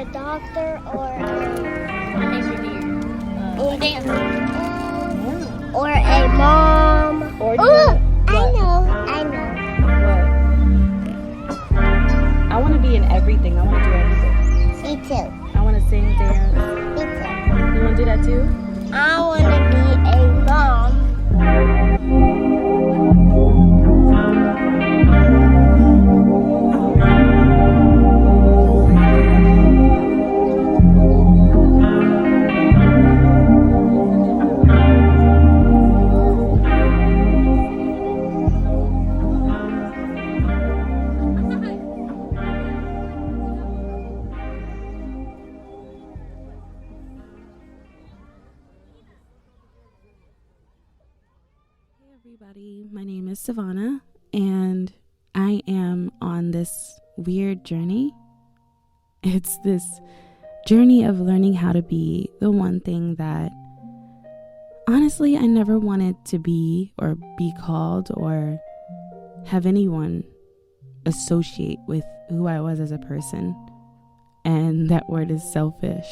a doctor or An engineer. A dancer. or a mom. Or I know. What? I want to be in everything. I want to do everything. Me too. I want to sing, dance. Me too. You want to do that too? I want to be a mom. Everybody, my name is Savannah, and I am on this weird journey. It's this journey of learning how to be the one thing that honestly I never wanted to be or be called or have anyone associate with who I was as a person, and that word is selfish.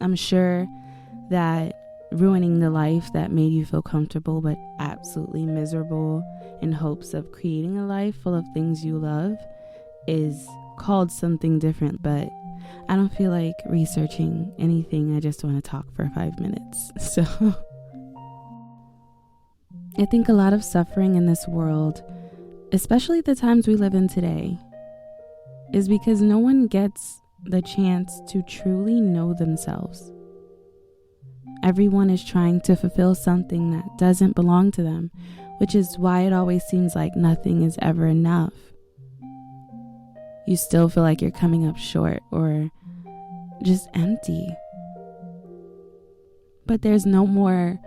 I'm sure that ruining the life that made you feel comfortable but absolutely miserable in hopes of creating a life full of things you love is called something different, but I don't feel like researching anything. I just want to talk for 5 minutes. So I think a lot of suffering in this world, especially the times we live in today, is because no one gets the chance to truly know themselves. Everyone is trying to fulfill something that doesn't belong to them, which is why it always seems like nothing is ever enough. You still feel like you're coming up short or just empty. But there's no more,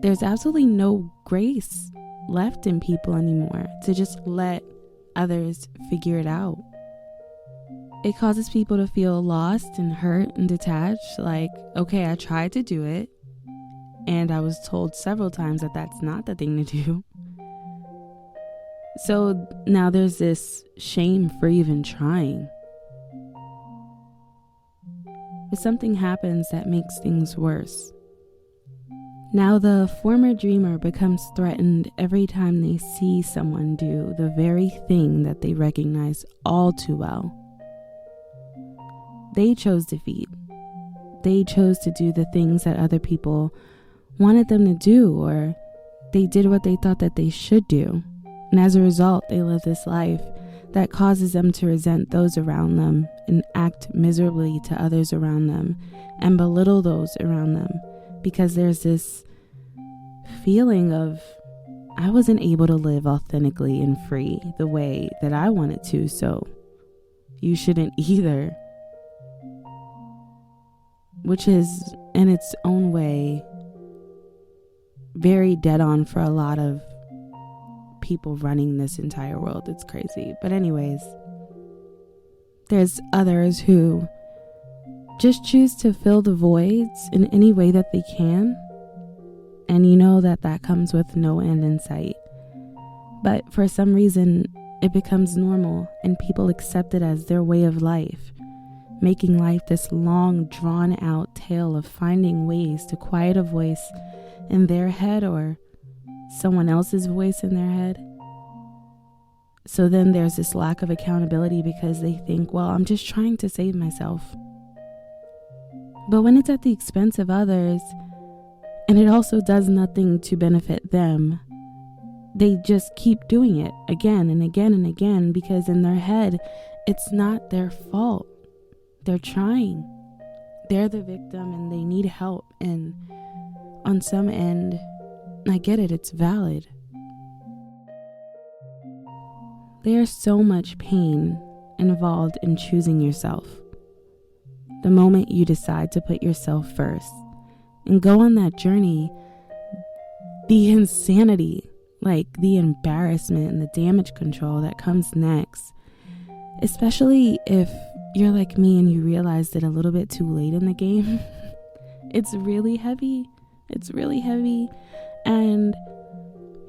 there's absolutely no grace left in people anymore to just let others figure it out. It causes people to feel lost and hurt and detached. Like, okay, I tried to do it, and I was told several times that that's not the thing to do. So now there's this shame for even trying. But something happens that makes things worse. Now the former dreamer becomes threatened every time they see someone do the very thing that they recognize all too well. They chose defeat. They chose to do the things that other people wanted them to do, or they did what they thought that they should do. And as a result, they live this life that causes them to resent those around them and act miserably to others around them and belittle those around them, because there's this feeling of, I wasn't able to live authentically and free the way that I wanted to, so you shouldn't either. Which is, in its own way, very dead on for a lot of people running this entire world. It's crazy. But anyways, there's others who just choose to fill the voids in any way that they can. And you know that comes with no end in sight. But for some reason, it becomes normal and people accept it as their way of life, making life this long, drawn-out tale of finding ways to quiet a voice in their head or someone else's voice in their head. So then there's this lack of accountability because they think, well, I'm just trying to save myself. But when it's at the expense of others, and it also does nothing to benefit them, they just keep doing it again and again and again, because in their head, it's not their fault. They're trying. They're the victim and they need help. And on some end, I get it, it's valid. There's so much pain involved in choosing yourself. The moment you decide to put yourself first and go on that journey, the insanity, like the embarrassment and the damage control that comes next, especially if you're like me and you realized it a little bit too late in the game, it's really heavy. It's really heavy and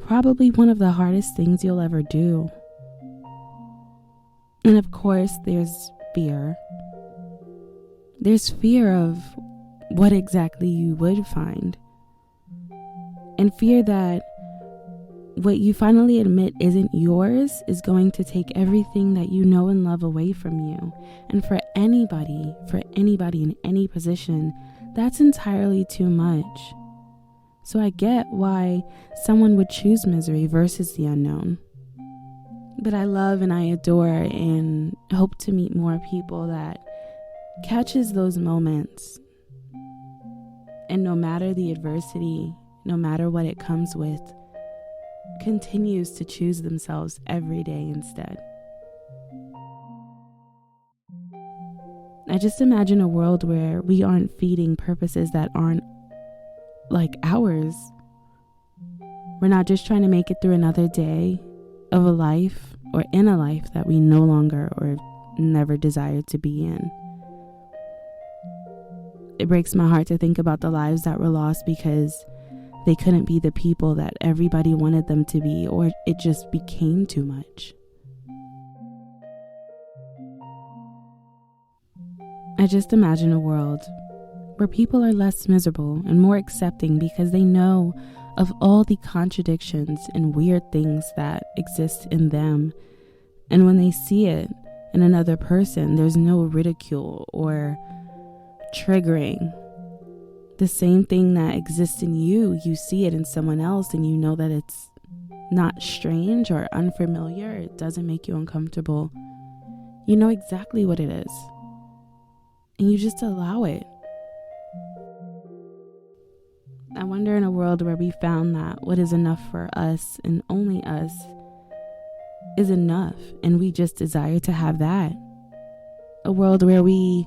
probably one of the hardest things you'll ever do. And of course, there's fear. There's fear of what exactly you would find. And fear that what you finally admit isn't yours is going to take everything that you know and love away from you. And for anybody in any position, that's entirely too much. So I get why someone would choose misery versus the unknown. But I love and I adore and hope to meet more people that catches those moments. And no matter the adversity, no matter what it comes with, continues to choose themselves every day instead. I just imagine a world where we aren't feeding purposes that aren't like ours. We're not just trying to make it through another day of a life or in a life that we no longer or never desired to be in. It breaks my heart to think about the lives that were lost because they couldn't be the people that everybody wanted them to be, or it just became too much. I just imagine a world where people are less miserable and more accepting because they know of all the contradictions and weird things that exist in them. And when they see it in another person, there's no ridicule or triggering. The same thing that exists in you, you see it in someone else and you know that it's not strange or unfamiliar. It doesn't make you uncomfortable. You know exactly what it is. And you just allow it. I wonder in a world where we found that what is enough for us and only us is enough and we just desire to have that. A world where we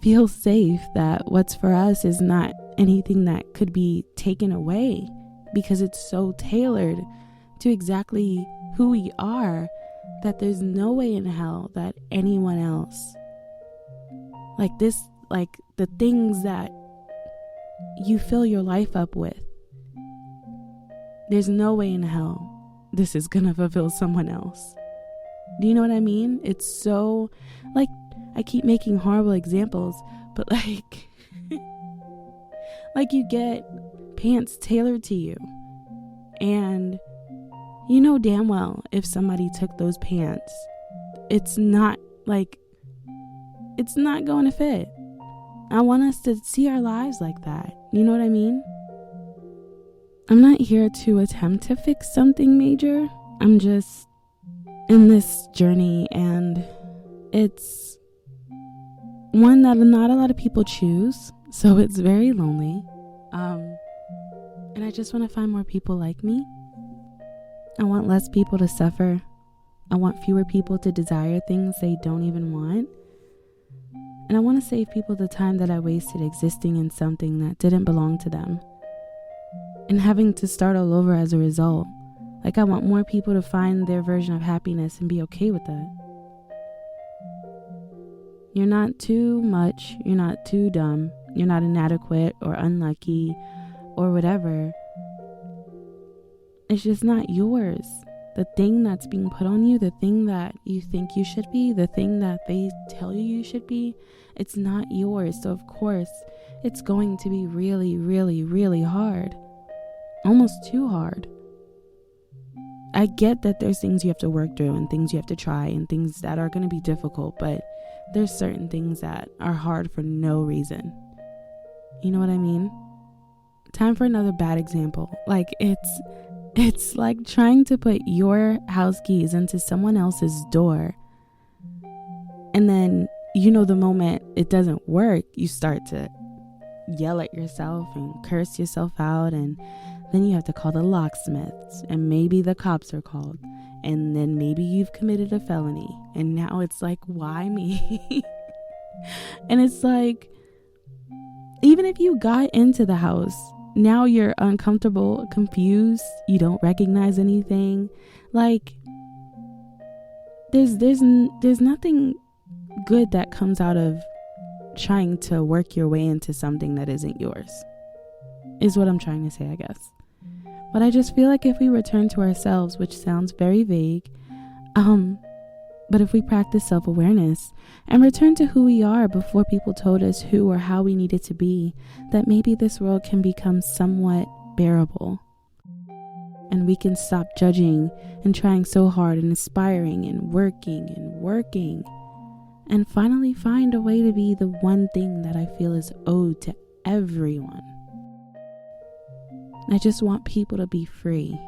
feel safe that what's for us is not anything that could be taken away because it's so tailored to exactly who we are that there's no way in hell that anyone else like the things that you fill your life up with, there's no way in hell this is gonna fulfill someone else. Do you know what I mean? It's so like, I keep making horrible examples, but like you get pants tailored to you, and you know damn well if somebody took those pants, it's not going to fit. I want us to see our lives like that. You know what I mean? I'm not here to attempt to fix something major. I'm just in this journey, and it's one that not a lot of people choose, so it's very lonely. And I just want to find more people like me. I want less people to suffer. I want fewer people to desire things they don't even want. And I want to save people the time that I wasted existing in something that didn't belong to them and having to start all over as a result. Like, I want more people to find their version of happiness and be okay with that. You're not too much, you're not too dumb, you're not inadequate or unlucky or whatever. It's just not yours. The thing that's being put on you, the thing that you think you should be, the thing that they tell you should be, it's not yours. So of course, it's going to be really, really, really hard. Almost too hard. I get that there's things you have to work through and things you have to try and things that are going to be difficult, but there's certain things that are hard for no reason. You know what I mean? Time for another bad example. Like, it's like trying to put your house keys into someone else's door. And then, you know, the moment it doesn't work, you start to yell at yourself and curse yourself out. And then you have to call the locksmiths, and maybe the cops are called. And then maybe you've committed a felony. And now it's like, why me? And it's like, even if you got into the house, now you're uncomfortable, confused, you don't recognize anything. Like, there's nothing good that comes out of trying to work your way into something that isn't yours, is what I'm trying to say, I guess. But I just feel like if we return to ourselves, which sounds very vague, But if we practice self-awareness and return to who we are before people told us who or how we needed to be, that maybe this world can become somewhat bearable. And we can stop judging and trying so hard and aspiring and working and finally find a way to be the one thing that I feel is owed to everyone. I just want people to be free.